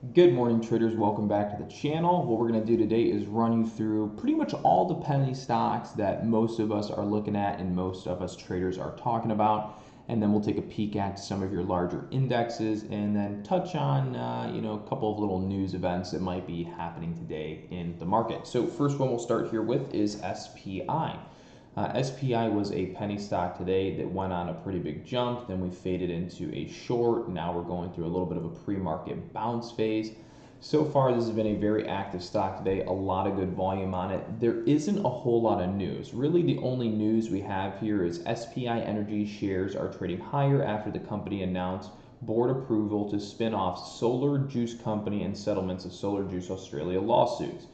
Good morning, traders. Welcome back to the channel. What we're going to do today is run you through pretty much all the penny stocks that most of us are looking at and most of us traders are talking about. And then we'll take a peek at some of your larger indexes and then touch on a couple of little news events that might be happening today in the market. So first one we'll start here with is SPI. SPI was a penny stock today that went on a pretty big jump. Then we faded into a short. Now we're going through a little bit of a pre-market bounce phase. So far, this has been a very active stock today, a lot of good volume on it. There isn't a whole lot of news. Really, the only news we have here is SPI Energy shares are trading higher after the company announced board approval to spin off Solar Juice Company and settlements of Solar Juice Australia lawsuits.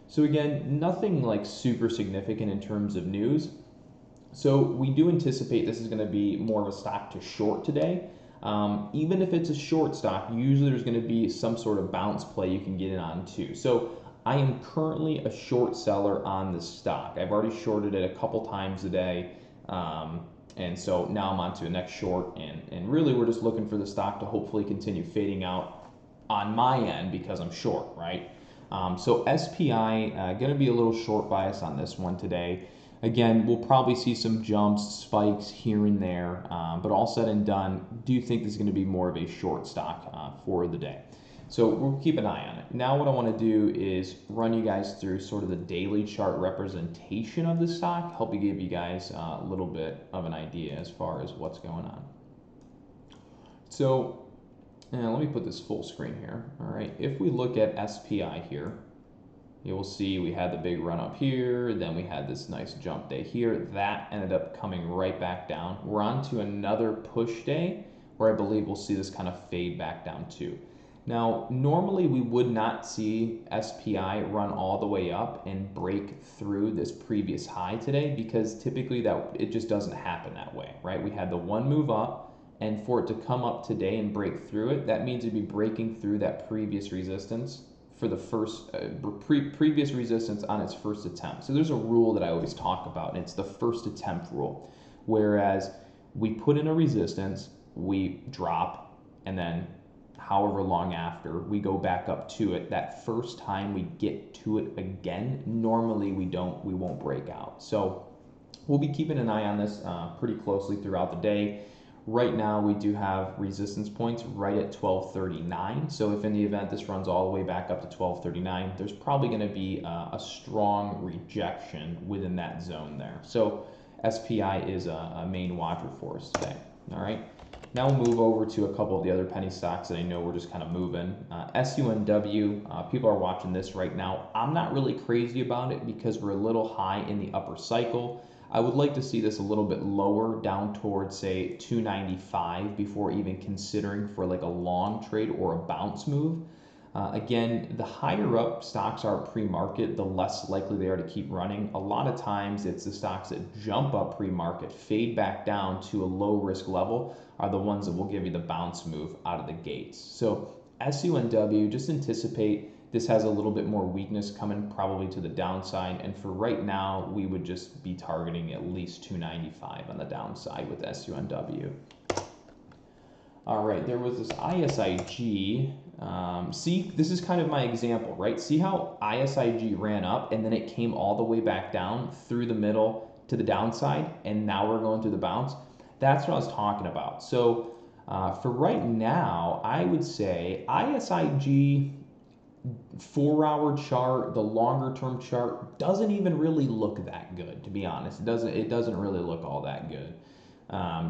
So again, nothing like super significant in terms of news. So we do anticipate this is going to be more of a stock to short today. Even if it's a short stock, usually there's going to be some sort of bounce play you can get in on too. So I am currently a short seller on this stock. I've already shorted it a couple times a day. And so now I'm on to the next short. And really we're just looking for the stock to hopefully continue fading out on my end because I'm short, right? So SPI, going to be a little short bias on this one today. Again, we'll probably see some jumps, spikes here and there, but all said and done, do think this is going to be more of a short stock for the day. So we'll keep an eye on it. Now what I want to do is run you guys through sort of the daily chart representation of the stock, help you give you guys a little bit of an idea as far as what's going on. So let me put this full screen here. All right, if we look at SPI here, you will see we had the big run up here, then we had this nice jump day here. That ended up coming right back down. We're on to another push day where I believe we'll see this kind of fade back down too. Now, normally we would not see SPI run all the way up and break through this previous high today because typically that it just doesn't happen that way, right? We had the one move up, and for it to come up today and break through it, that means it'd be breaking through that previous resistance for the first previous resistance on its first attempt. So there's a rule that I always talk about, and it's the first attempt rule. Whereas we put in a resistance, we drop, and then however long after we go back up to it, that first time we get to it again, normally we won't break out. So we'll be keeping an eye on this pretty closely throughout the day. Right now we do have resistance points right at 1239. So if in the event this runs all the way back up to 1239, there's probably going to be a strong rejection within that zone there. So SPI is a main watcher for us today. All right. Now we'll move over to a couple of the other penny stocks that I know we're just kind of moving. SUNW, people are watching this right now. I'm not really crazy about it because we're a little high in the upper cycle. I would like to see this a little bit lower down towards say 295 before even considering for like a long trade or a bounce move. Again, the higher up stocks are pre-market, the less likely they are to keep running. A lot of times it's the stocks that jump up pre-market, fade back down to a low risk level are the ones that will give you the bounce move out of the gates. So SUNW, just anticipate this has a little bit more weakness coming probably to the downside. And for right now, we would just be targeting at least 295 on the downside with SUNW. All right, there was this ISIG. See, this is kind of my example, right? See how ISIG ran up and then it came all the way back down through the middle to the downside, and now we're going through the bounce? That's what I was talking about. So for right now, I would say ISIG 4-hour chart, the longer term chart, doesn't even really look that good, to be honest. It doesn't really look all that good.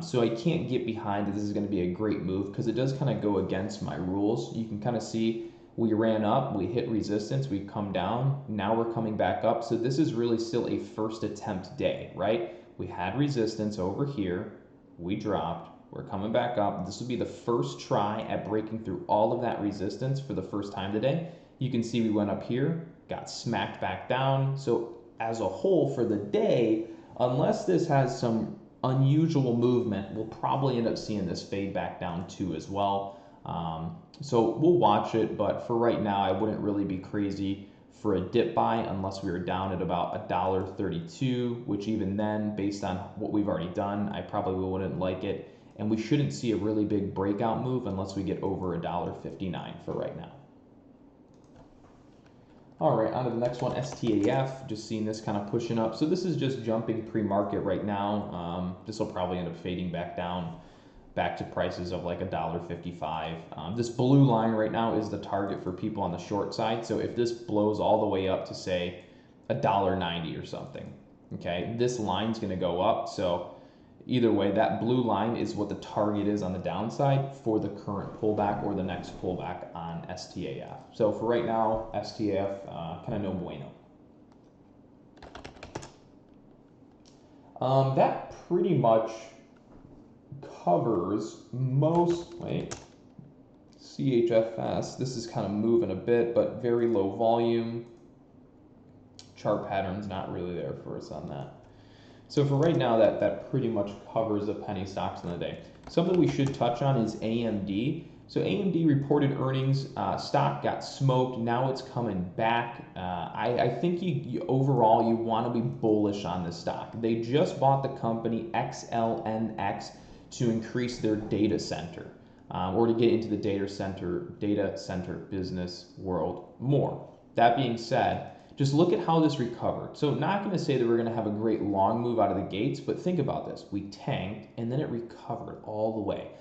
So I can't get behind that this is going to be a great move because it does kind of go against my rules. You can kind of see we ran up, we hit resistance, we come down, now we're coming back up. So this is really still a first attempt day, right? We had resistance over here, we dropped, we're coming back up. This will be the first try at breaking through all of that resistance for the first time today. You can see we went up here, got smacked back down. So as a whole for the day, unless this has some unusual movement, we'll probably end up seeing this fade back down too as well. So we'll watch it, but for right now, I wouldn't really be crazy for a dip buy unless we were down at about $1.32, which even then, based on what we've already done, I probably wouldn't like it. And we shouldn't see a really big breakout move unless we get over $1.59 for right now. All right, on to the next one, STAF. Just seeing this kind of pushing up. So this is just jumping pre-market right now. This will probably end up fading back down, back to prices of like $1.55. This blue line right now is the target for people on the short side. So if this blows all the way up to say $1.90 or something, okay, this line's going to go up. So either way, that blue line is what the target is on the downside for the current pullback or the next pullback on STAF. So for right now, STAF, kind of no bueno. That pretty much covers most, CHFS, this is kind of moving a bit, but very low volume. Chart pattern's not really there for us on that. So for right now, that pretty much covers the penny stocks in the day. Something we should touch on is AMD. So AMD reported earnings, stock got smoked, now it's coming back. I think overall you want to be bullish on this stock. They just bought the company XLNX to increase their data center, or to get into the data center business world more. That being said, just look at how this recovered. So not going to say that we're going to have a great long move out of the gates, but think about this. We tanked and then it recovered all the way.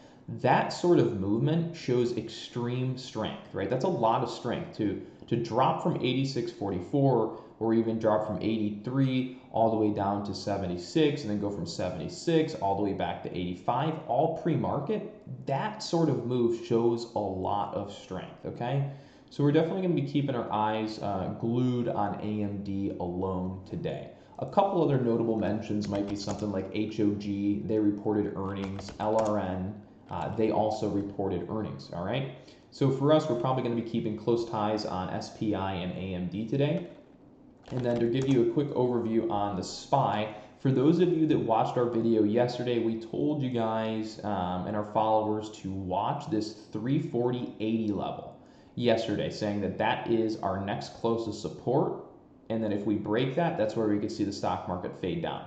That sort of movement shows extreme strength, right? That's a lot of strength to drop from 86.44 or even drop from 83 all the way down to 76 and then go from 76 all the way back to 85, all pre-market. That sort of move shows a lot of strength, okay? So we're definitely going to be keeping our eyes glued on AMD alone today. A couple other notable mentions might be something like HOG, they reported earnings, LRN, they also reported earnings, all right? So for us, we're probably going to be keeping close ties on SPI and AMD today. And then to give you a quick overview on the SPI, for those of you that watched our video yesterday, we told you guys and our followers to watch this 340.80 level yesterday, saying that that is our next closest support, and then if we break that, that's where we could see the stock market fade down.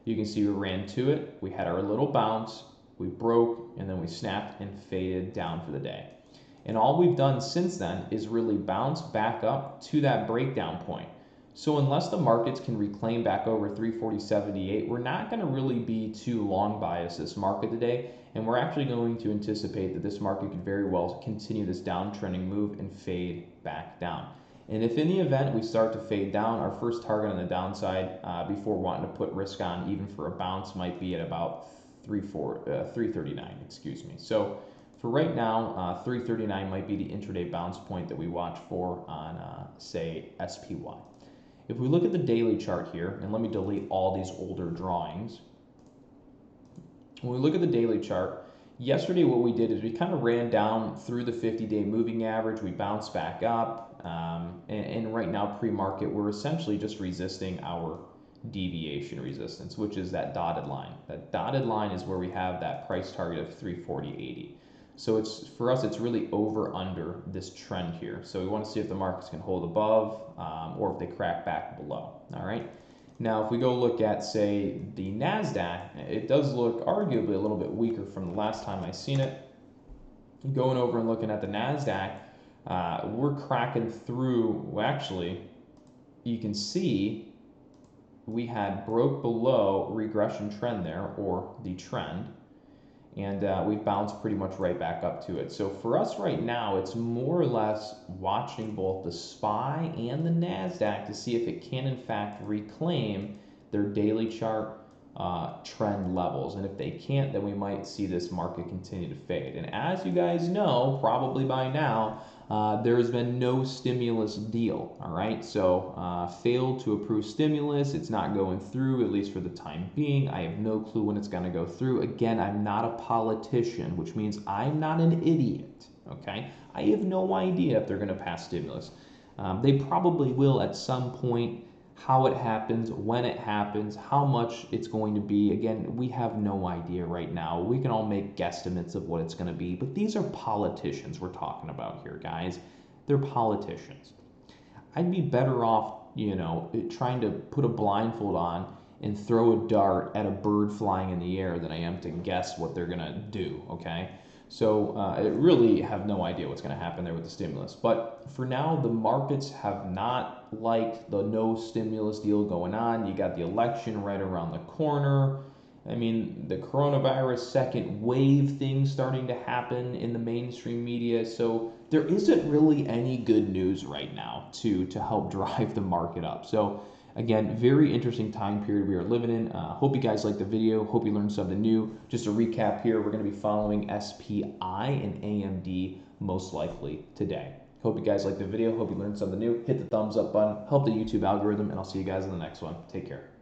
You can see we ran to it, we had our little bounce, we broke, and then we snapped and faded down for the day. And all we've done since then is really bounce back up to that breakdown point. So unless the markets can reclaim back over 340.78, we're not going to really be too long biased this market today, and we're actually going to anticipate that this market could very well continue this downtrending move and fade back down. And if in the event we start to fade down, our first target on the downside before wanting to put risk on even for a bounce might be at about 339, excuse me. So for right now, 339 might be the intraday bounce point that we watch for on, say, SPY. If we look at the daily chart here, and let me delete all these older drawings. When we look at the daily chart, yesterday what we did is we kind of ran down through the 50-day moving average, we bounced back up, and right now pre-market we're essentially just resisting our deviation resistance, which is that dotted line. That dotted line is where we have that price target of 340.80. So it's, for us, it's really over under this trend here. So we want to see if the markets can hold above or if they crack back below. All right. Now, if we go look at, say, the NASDAQ, it does look arguably a little bit weaker from the last time I seen it. Going over and looking at the NASDAQ, we're cracking through, well, actually, you can see we had broke below regression trend there, or the trend, and we've bounced pretty much right back up to it. So for us right now, it's more or less watching both the SPY and the NASDAQ to see if it can in fact reclaim their daily chart trend levels. And if they can't, then we might see this market continue to fade. And as you guys know, probably by now, there has been no stimulus deal, all right? So failed to approve stimulus. It's not going through, at least for the time being. I have no clue when it's going to go through. Again, I'm not a politician, which means I'm not an idiot, okay? I have no idea if they're going to pass stimulus. They probably will at some point. How it happens, when it happens, how much it's going to be. Again, we have no idea right now. We can all make guesstimates of what it's going to be, but these are politicians we're talking about here, guys. They're politicians. I'd be better off, you know, trying to put a blindfold on and throw a dart at a bird flying in the air than I am to guess what they're going to do, okay? So it really have no idea what's going to happen there with the stimulus. But for now, the markets have not liked the no stimulus deal going on. You got the election right around the corner. I mean, the coronavirus second wave thing starting to happen in the mainstream media. So there isn't really any good news right now to help drive the market up. So again, very interesting time period we are living in. Hope you guys liked the video. Hope you learned something new. Just a recap here, we're going to be following SPI and AMD most likely today. Hope you guys liked the video. Hope you learned something new. Hit the thumbs up button. Help the YouTube algorithm, and I'll see you guys in the next one. Take care.